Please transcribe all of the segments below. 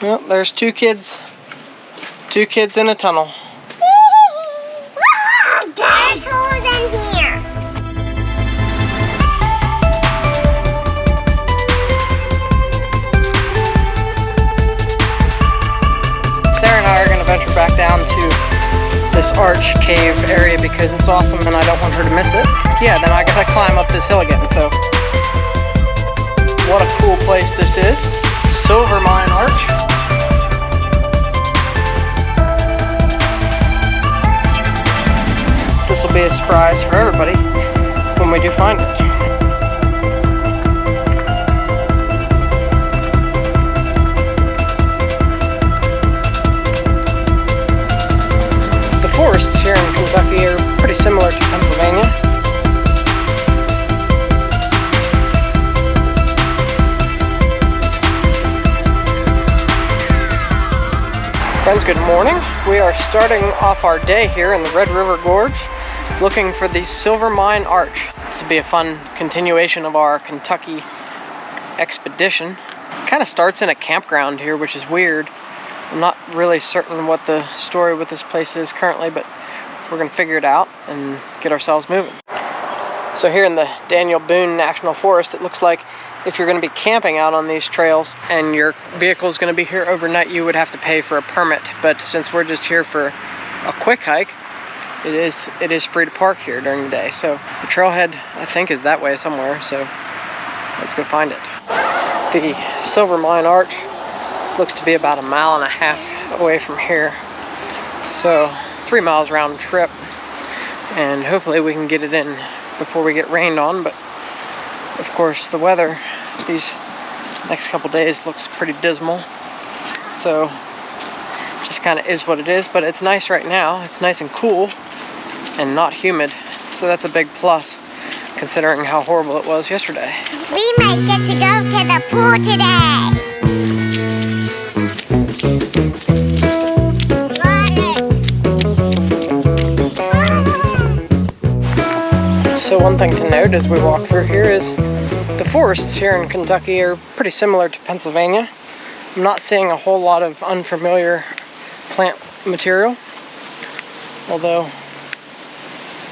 Well, there's two kids in a tunnel. There's holes in here. Sarah and I are going to venture back down to this arch cave area because it's awesome and I don't want her to miss it. Yeah, then I gotta climb up this hill again, so what a cool place this is. Silver Mine Arch. This will be a surprise for everybody when we do find it. The forests here in Kentucky are pretty similar to Pennsylvania. Friends, good morning. We are starting off our day here in the Red River Gorge looking for the Silver Mine Arch. This will be a fun continuation of our Kentucky expedition. It kind of starts in a campground here, which is weird. I'm not really certain what the story with this place is currently, but we're going to figure it out and get ourselves moving. So here in the Daniel Boone National Forest, it looks like if you're going to be camping out on these trails and your vehicle is going to be here overnight, you would have to pay for a permit. But since we're just here for a quick hike, it is free to park here during the day. So the trailhead, I think, is that way somewhere. So let's go find it. The Silver Mine Arch looks to be about 1.5 miles away from here. So 3 miles round trip, and hopefully we can get it in before we get rained on. But of course the weather these next couple days looks pretty dismal, so it just kind of is what it is. But it's nice right now. It's nice and cool and not humid, so that's a big plus considering how horrible it was yesterday. We might get to go to the pool today. So one thing to note as we walk through here is the forests here in Kentucky are pretty similar to Pennsylvania. I'm not seeing a whole lot of unfamiliar plant material, although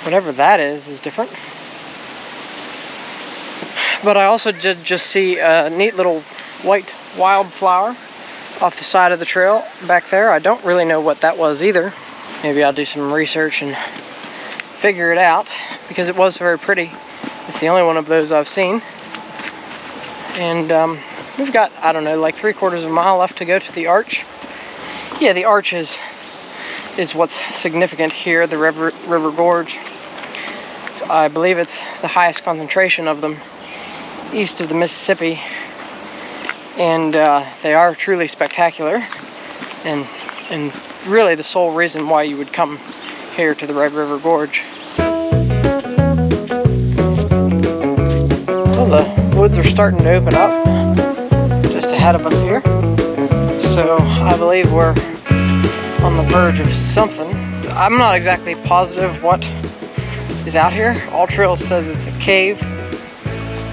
whatever that is different. But I also did just see a neat little white wildflower off the side of the trail back there. I don't really know what that was either. Maybe I'll do some research and figure it out, because it was very pretty. It's the only one of those I've seen. And we've got, I don't know, like 3/4 of a mile left to go to the arch. Yeah, the arch is what's significant here, the River Gorge. I believe it's the highest concentration of them east of the Mississippi. And they are truly spectacular. And really the sole reason why you would come here to the Red River Gorge. Well, the woods are starting to open up just ahead of us here, so I believe we're on the verge of something. I'm not exactly positive what is out here. All Trails says it's a cave.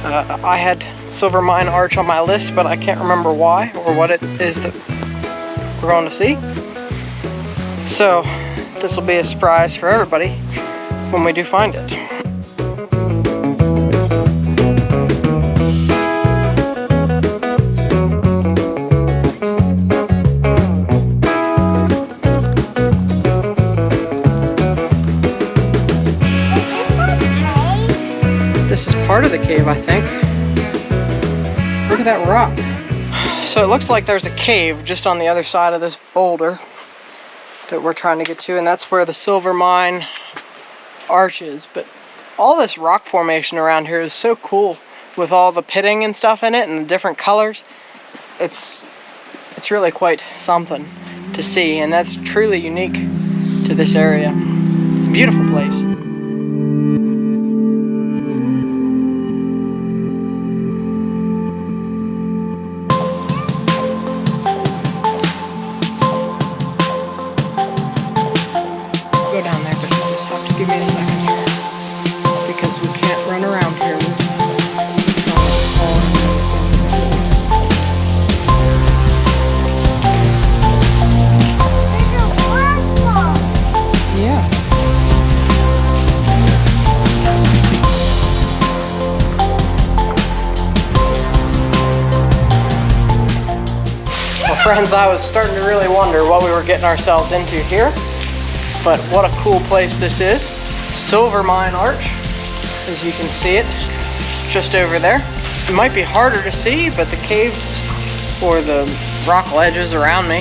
I had Silver Mine Arch on my list, but I can't remember why or what it is that we're going to see. So this will be a surprise for everybody when we do find it. This is part of the cave, I think. Look at that rock. So it looks like there's a cave just on the other side of this boulder that we're trying to get to, and that's where the Silver Mine Arch is. But all this rock formation around here is so cool with all the pitting and stuff in it and the different colors. It's really quite something to see, and that's truly unique to this area. It's a beautiful place. Go down there, but you'll just have to give me a second here, because we can't run around here. Friends, I was starting to really wonder what we were getting ourselves into here, but what a cool place this is. Silver Mine Arch, as you can see it, just over there. It might be harder to see, but the caves or the rock ledges around me,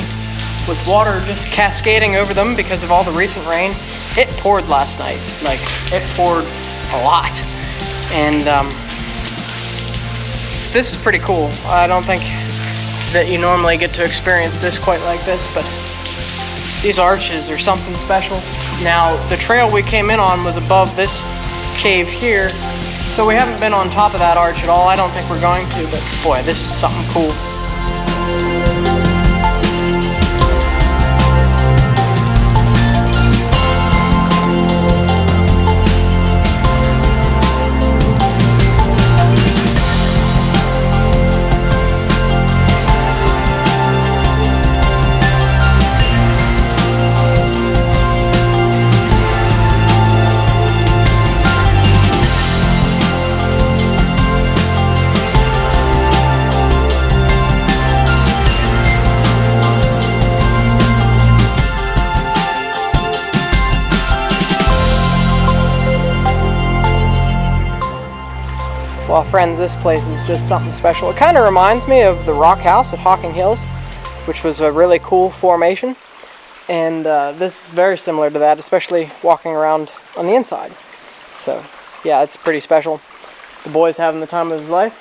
with water just cascading over them because of all the recent rain. It poured last night, like it poured a lot. And this is pretty cool. I don't think that you normally get to experience this quite like this, but these arches are something special. Now, the trail we came in on was above this cave here, so we haven't been on top of that arch at all. I don't think we're going to, but boy, this is something cool. Well, friends, this place is just something special. It kind of reminds me of the Rock House at Hocking Hills, which was a really cool formation. And this is very similar to that, especially walking around on the inside. So, yeah, it's pretty special. The boy's having the time of his life.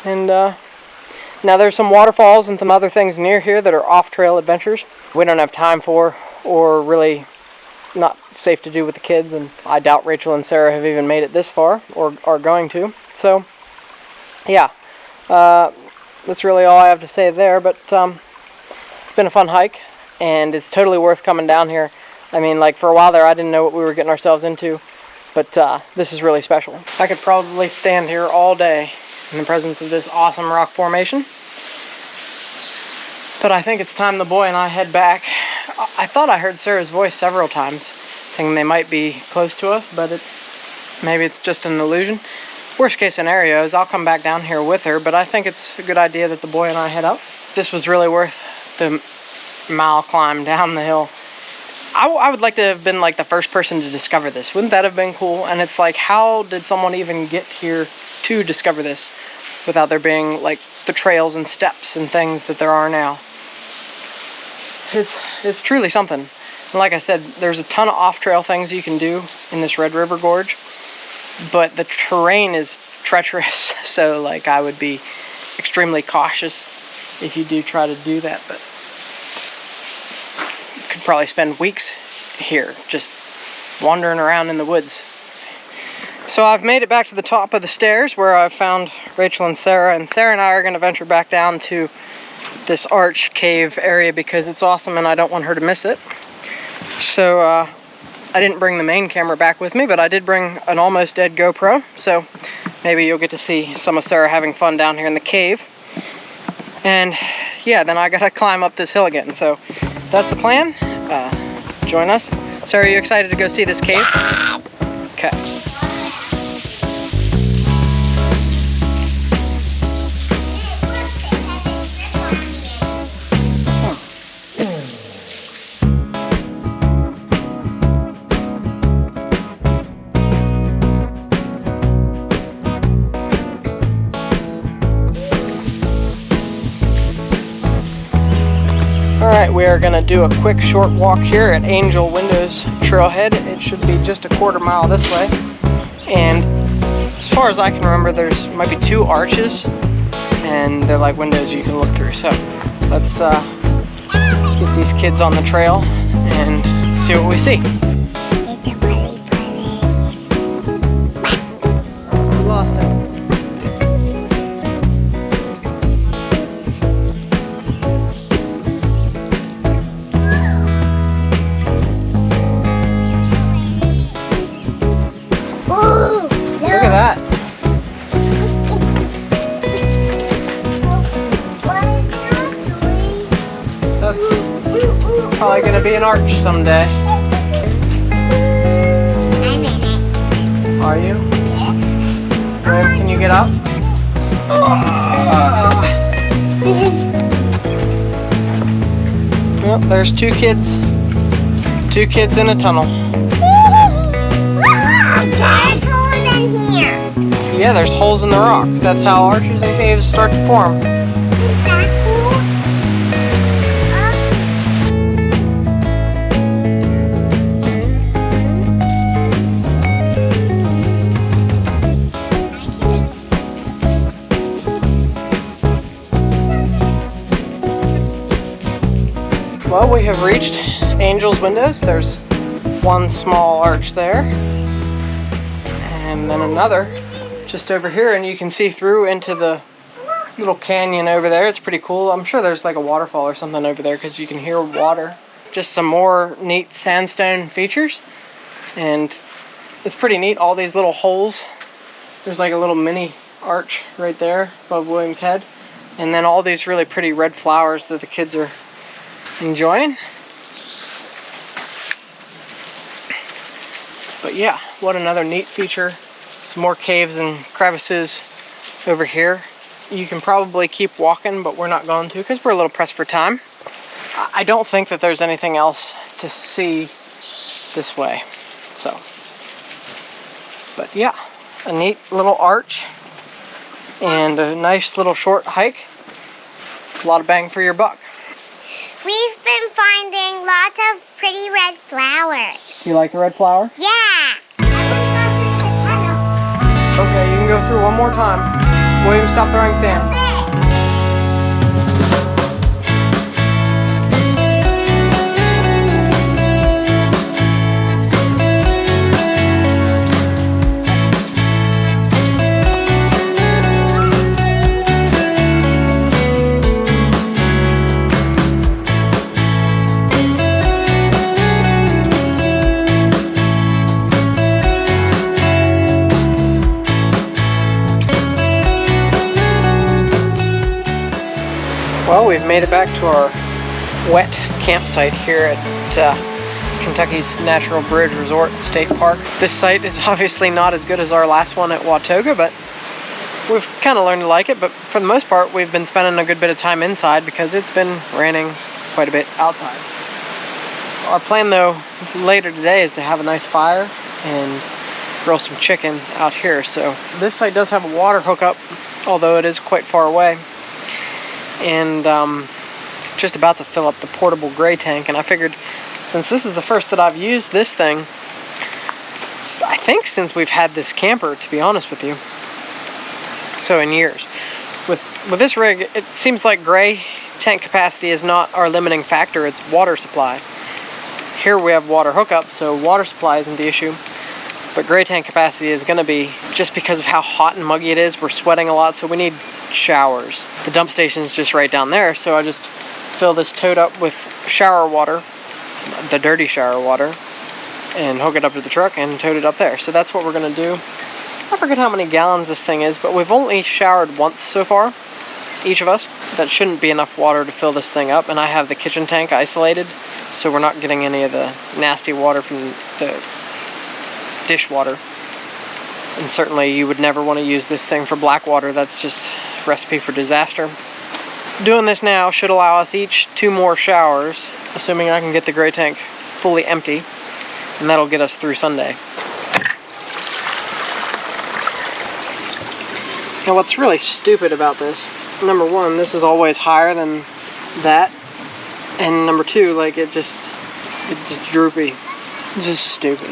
And now there's some waterfalls and some other things near here that are off-trail adventures we don't have time for, or really not safe to do with the kids, and I doubt Rachel and Sarah have even made it this far, or are going to. So, yeah, that's really all I have to say there, but it's been a fun hike, and it's totally worth coming down here. I mean, like, for a while there, I didn't know what we were getting ourselves into, but this is really special. I could probably stand here all day in the presence of this awesome rock formation, but I think it's time the boy and I head back. I thought I heard Sarah's voice several times, thinking they might be close to us, but maybe it's just an illusion. Worst case scenario is I'll come back down here with her, but I think it's a good idea that the boy and I head up. This was really worth the mile climb down the hill. I would like to have been like the first person to discover this. Wouldn't that have been cool? And it's like, how did someone even get here to discover this without there being like the trails and steps and things that there are now? It's truly something. And like I said, there's a ton of off-trail things you can do in this Red River Gorge, but the terrain is treacherous, so like I would be extremely cautious if you do try to do that, but you could probably spend weeks here just wandering around in the woods. So I've made it back to the top of the stairs where I've found Rachel and Sarah and I are going to venture back down to this arch cave area because it's awesome and I don't want her to miss it. So I didn't bring the main camera back with me, but I did bring an almost dead GoPro, so maybe you'll get to see some of Sarah having fun down here in the cave. And yeah, then I gotta climb up this hill again, so that's the plan. Join us. Sarah, are you excited to go see this cave? Okay. Alright, we are going to do a quick short walk here at Angel Windows Trailhead. It should be just a quarter mile this way. And as far as I can remember, there's might be 2 arches, and they're like windows you can look through. So let's get these kids on the trail and see what we see. We lost him. Probably gonna be an arch someday. I'm in it. Are you? Yes. Graham, can you get up? Oh, there's two kids in a tunnel. There's holes in here. Yeah, there's holes in the rock. That's how arches and caves start to form. Well, we have reached Angel's Windows. There's one small arch there, and then another just over here, and you can see through into the little canyon over there. It's pretty cool. I'm sure there's like a waterfall or something over there because you can hear water. Just some more neat sandstone features, and it's pretty neat. All these little holes. There's like a little mini arch right there above William's head, and then all these really pretty red flowers that the kids are enjoying. But yeah, what another neat feature. Some more caves and crevices over here. You can probably keep walking, but we're not going to because we're a little pressed for time. I don't think that there's anything else to see this way. So, but yeah, a neat little arch and a nice little short hike. A lot of bang for your buck. We've been finding lots of pretty red flowers. You like the red flowers? Yeah. Okay, you can go through one more time. William, stop throwing sand. Well, we've made it back to our wet campsite here at Kentucky's Natural Bridge Resort State Park. This site is obviously not as good as our last one at Watoga, but we've kind of learned to like it. But for the most part, we've been spending a good bit of time inside because it's been raining quite a bit outside. Our plan, though, later today is to have a nice fire and grill some chicken out here. So this site does have a water hookup, although it is quite far away. And just about to fill up the portable gray tank, and I figured since this is the first that I've used this thing, I think since we've had this camper, to be honest with you, so in years. With this rig, it seems like gray tank capacity is not our limiting factor, it's water supply. Here we have water hookup, so water supply isn't the issue, but gray tank capacity is going to be, just because of how hot and muggy it is, we're sweating a lot, so we need showers. The dump station is just right down there, so I just fill this tote up with shower water, the dirty shower water, and hook it up to the truck and tote it up there. So that's what we're going to do. I forget how many gallons this thing is, but we've only showered once so far, each of us. That shouldn't be enough water to fill this thing up, and I have the kitchen tank isolated, so we're not getting any of the nasty water from the dishwater. And certainly you would never want to use this thing for black water. That's just a recipe for disaster. Doing this now should allow us each 2 more showers, assuming I can get the gray tank fully empty, and that'll get us through Sunday. Now what's really stupid about this, number one, this is always higher than that, and number two, like it's just droopy. It's just stupid.